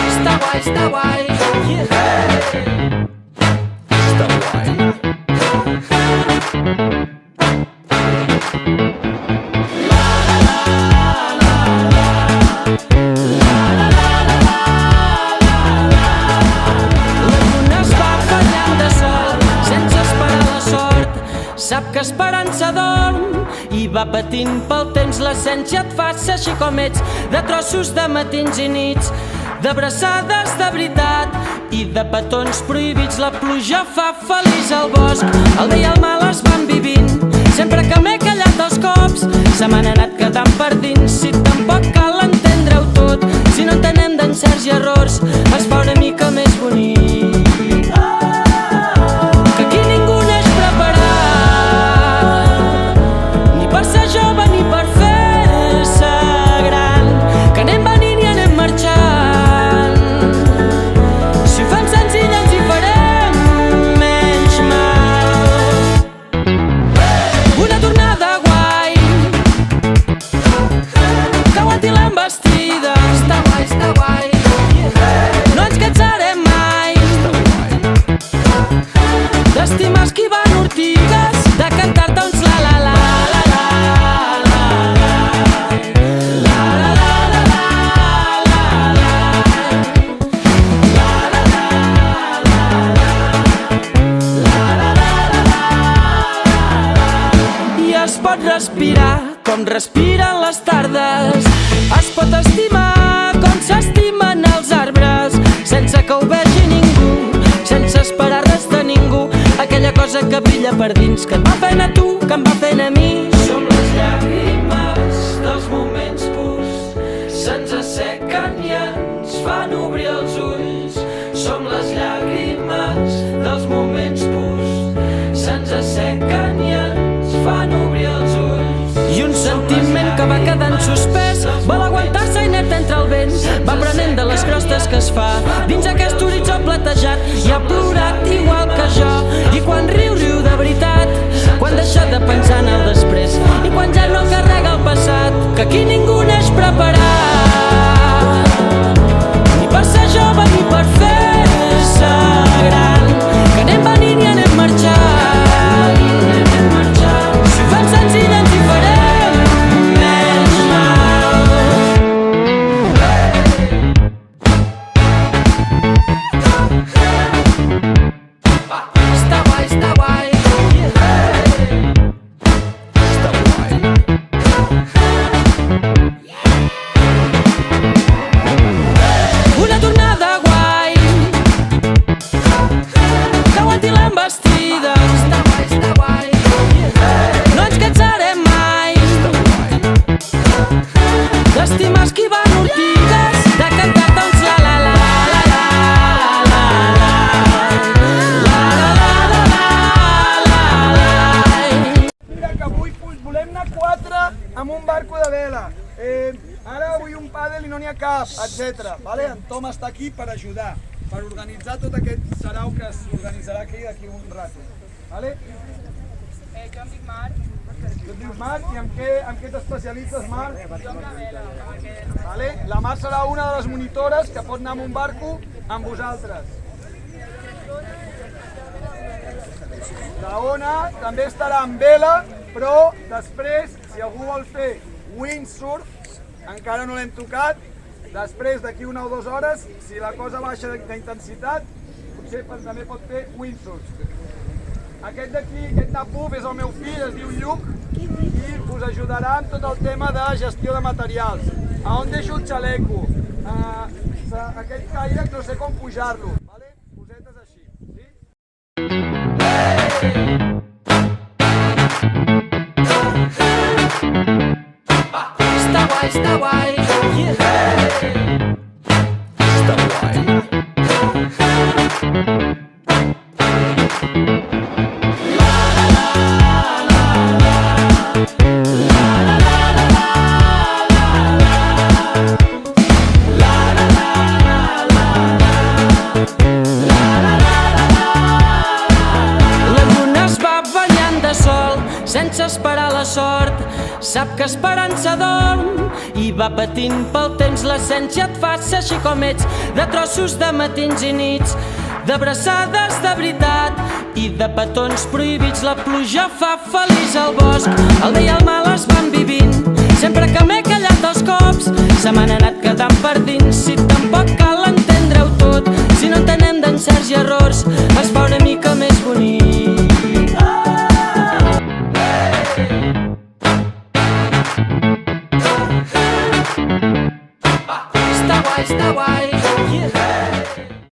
Està guai, està guai. Està guai. Sap que esperança dorm i va patint pel temps. L'essència et fa ser així com ets, de trossos de matins i nits, d'abraçades de veritat i de petons prohibits. La pluja fa feliç al bosc, el bé i el mal es van vivint. Sempre que m'he callat els cops se m'han anat quedant per dins. Si tampoc cal entendre-ho tot, si no entenem d'encerts i errors, es fa una mica més bonic. Jove ni per fer-se gran, que anem venint i anem marxant. Si ho fem senzill ens hi farem menys mal. Una tornada guai que aguanti l'envestida. Està guai, està guai. No ens cansarem mai d'estimar esquivant ortigues, de cantar-te uns la la la. Respirar com respiren les tardes, es pot estimar com s'estimen els arbres, sense que ho vegi ningú, sense esperar res de ningú. Aquella cosa que brilla per dins, que et va fent a tu, que em va fent a mi. Som les llàgrimes dels moments purs, se'ns assequen i ens fan obrir els ulls. Som les llàgrimes dels moments purs, se'ns assequen i ens fan obrir els ulls. I un sentiment que va quedant suspès vol aguantar-se inert entre el vent, va prenent de les crostes que es fa dins aquest horitzó platejat. I ha plorat igual que jo, i quan riu, riu de veritat, quan deixa de pensar en el després i quan ja no carrega el passat. Que aquí ningú neix preparat, ni per ser jove ni per fer-se gran, que anem venint i anem marxant. Si ho fem senzill ens hi farem menys mal. Està guai, està guai. Està guai. Una tornada guai que aguanti l'envestida. Està guai, està guai. No ens cansarem mai d'estimar esquivant ortigues, de cantar-te uns la la la la la la la la la. Mira que avui volem anar 4 amb un barco de vela. Ara vull un pàdel i no n'hi ha cap, etc. En Tom està aquí per ajudar, per organitzar tot aquest sarau que s'organitzarà aquí d'aquí un rato. Jo em dic Marc. Tu et dius Marc i en què t'especialitzes, Marc? Jo amb la vela. La Mar serà una de les monitores que pot anar amb un barco amb vosaltres. La Ona també estarà amb vela, però després, si algú vol fer windsurf, encara no l'hem tocat, després d'aquí 1 o 2 hores, si la cosa baixa d'intensitat, potser també pot fer windsurf. Aquest d'aquí, aquest napuf, és el meu fill, es diu Lluc, i us ajudarà amb tot el tema de gestió de materials. A on deixo el xaleco? Aquest cairec no sé com pujar-lo. Cosetes així. Està guai, està guai. Està guai. Sense esperar serà la sort. Sap que esperança dorm i va patint pel temps. L'essència et fa ser així com ets, de trossos de matins i nits, d'abraçades de veritat i de petons prohibits. La pluja fa feliç al bosc, el bé i el mal es van vivint. Sempre que m'he callat els cops se m'han anat